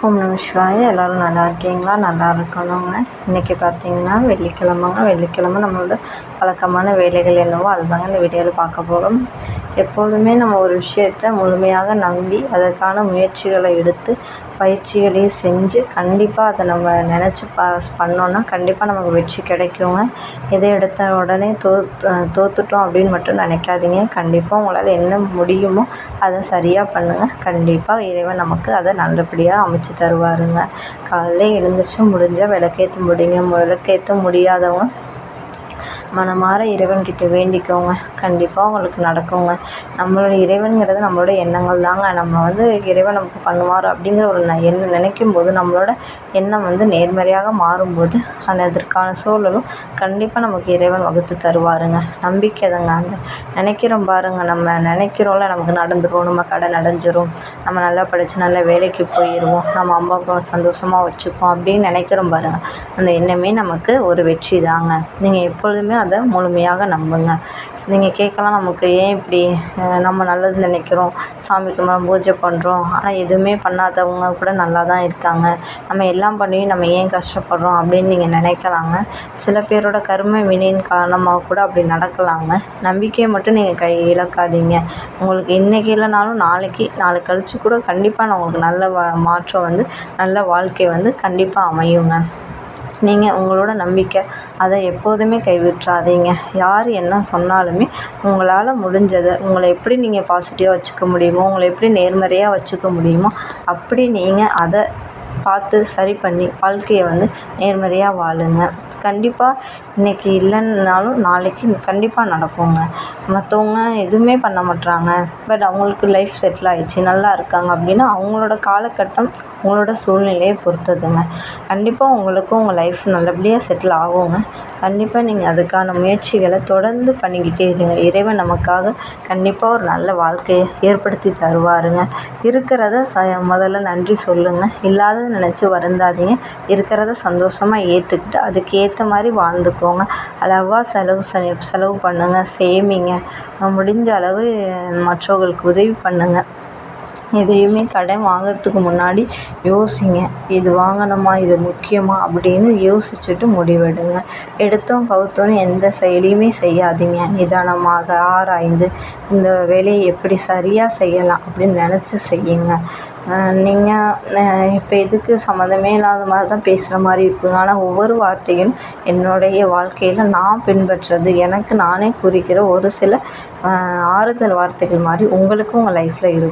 ஓம் நம சிவாய. எல்லோரும் நல்லா இருக்கீங்களா? நல்லா இருக்கணுங்க. இன்றைக்கி பார்த்திங்கன்னா வெள்ளிக்கிழமை நம்மளோட வழக்கமான வேலைகள் என்னவோ அதுதாங்க இந்த வீடியோவில் பார்க்க போகிறோம். எப்பொழுதுமே நம்ம ஒரு விஷயத்தை முழுமையாக நம்பி அதற்கான முயற்சிகளை எடுத்து பயிற்சிகளையும் செஞ்சு கண்டிப்பாக அதை நம்ம நினச்சி பண்ணோன்னா கண்டிப்பாக நமக்கு வெற்றி கிடைக்குங்க. எதை எடுத்த உடனே தோற்றுட்டோம் அப்படின்னு மட்டும் நினைக்காதீங்க. கண்டிப்பாக உங்களால் என்ன முடியுமோ அதை சரியாக பண்ணுங்கள். கண்டிப்பாக இறைவன் நமக்கு அதை நல்லபடியாக அமைச்சு தருவாருங்க. காலையில் எழுந்திரிச்சு முடிஞ்சால் விளக்கேற்ற முடியாதவங்க மனமார இறைவன்கிட்ட வேண்டிக்கோங்க. கண்டிப்பாக உங்களுக்கு நடக்குங்க. நம்மளோட இறைவனுங்கிறது நம்மளோட எண்ணங்கள் தாங்க. நம்ம இறைவன் நமக்கு பண்ணுவார் அப்படிங்கிற ஒரு எண்ணம் நினைக்கும் போது நம்மளோட எண்ணம் நேர்மறையாக மாறும்போது அதற்கான சூழலும் கண்டிப்பாக நமக்கு இறைவன் வகுத்து தருவாருங்க. நம்பிக்கை தாங்க. அந்த நினைக்கிறோம் பாருங்கள், நம்ம நினைக்கிறோம்ல நமக்கு நடந்துடும், நம்ம கடன் அடைஞ்சிரும், நம்ம நல்லா படித்து நல்ல வேலைக்கு போயிடுவோம், நம்ம அம்மா அப்பா சந்தோஷமாக வச்சுப்போம் அப்படின்னு நினைக்கிறோம் பாருங்கள். அந்த எண்ணமே நமக்கு ஒரு வெற்றி தாங்க. நீங்கள் எப்பொழுதுமே அதை முழுமையாக நம்புங்க. நீங்கள் கேட்கலாம், நமக்கு ஏன் இப்படி நம்ம நல்லது நினைக்கிறோம், சாமிக்கு நம்ம பூஜை பண்ணுறோம், ஆனால் எதுவுமே பண்ணாதவங்க கூட நல்லா தான் இருக்காங்க, நம்ம எல்லாம் பண்ணி நம்ம ஏன் கஷ்டப்படுறோம் அப்படின்னு நீங்கள் நினைக்கலாங்க. சில பேரோட கர்ம வினையின் காரணமாக கூட அப்படி நடக்கலாங்க. நம்பிக்கையை மட்டும் நீங்கள் இழக்காதீங்க. உங்களுக்கு இன்றைக்கி இல்லைனாலும் நாளை கழித்து கூட கண்டிப்பாக உங்களுக்கு நல்ல மாற்றம் நல்ல வாழ்க்கை கண்டிப்பாக அமையுங்க. நீங்கள் உங்களோட நம்பிக்கை அதை எப்போதுமே கைவிட்றாதீங்க. யார் என்ன சொன்னாலுமே உங்களால் முடிஞ்சதை உங்களை எப்படி நீங்கள் பாசிட்டிவாக வச்சுக்க முடியுமோ, உங்களை எப்படி நேர்மறையாக வச்சுக்க முடியுமோ அப்படி நீங்கள் அதை பார்த்து சரி பண்ணி வாழ்க்கையை நேர்மறையாக வாழுங்க. கண்டிப்பாக இன்றைக்கி இல்லைன்னாலும் நாளைக்கு கண்டிப்பாக நடக்குங்க. மற்றவங்க எதுவுமே பண்ண மாட்றாங்க, பட் அவங்களுக்கு லைஃப் செட்டில் ஆகிடுச்சு, நல்லா இருக்காங்க அப்படின்னா அவங்களோட காலகட்டம் அவங்களோட சூழ்நிலையை பொறுத்ததுங்க. கண்டிப்பாக உங்களுக்கும் உங்கள் லைஃப் நல்லபடியாக செட்டில் ஆகுங்க. கண்டிப்பாக நீங்கள் அதுக்கான முயற்சிகளை தொடர்ந்து பண்ணிக்கிட்டே இருங்க. இறைவன் நமக்காக கண்டிப்பாக ஒரு நல்ல வாழ்க்கையை ஏற்படுத்தி தருவாருங்க. இருக்கிறத முதல்ல நன்றி சொல்லுங்கள். இல்லாததை நினச்சி வருந்தாதீங்க. இருக்கிறத சந்தோஷமாக ஏற்றுக்கிட்டு அதுக்கேற்ற மாதிரி வாழ்ந்துக்கோங்க. அளவாக செலவு பண்ணுங்கள், சேமிங்க. முடிஞ்ச அளவு மற்றவர்களுக்கு உதவி பண்ணுங்கள். எதையுமே கடன் வாங்கிறதுக்கு முன்னாடி யோசிங்க, இது வாங்கணுமா, இது முக்கியமா அப்படின்னு யோசிச்சுட்டு முடிவெடுங்க. எடுத்தோம் கவுத்தோன்னு எந்த செயலையுமே செய்யாதீங்க. நிதானமாக ஆராய்ந்து இந்த வேலையை எப்படி சரியாக செய்யலாம் அப்படின்னு நினச்சி செய்யுங்க. நீங்கள் இப்போ எதுக்கு சம்மந்தமே இல்லாத மாதிரி தான் பேசுகிற மாதிரி இருக்குங்க. ஆனால் ஒவ்வொரு வார்த்தையும் என்னுடைய வாழ்க்கையில் நான் பின்பற்றுறது எனக்கு நானே குறிக்கிற ஒரு சில ஆறுதல் வார்த்தைகள் மாதிரி உங்களுக்கும் உங்கள் லைஃப்பில் இருக்கும்.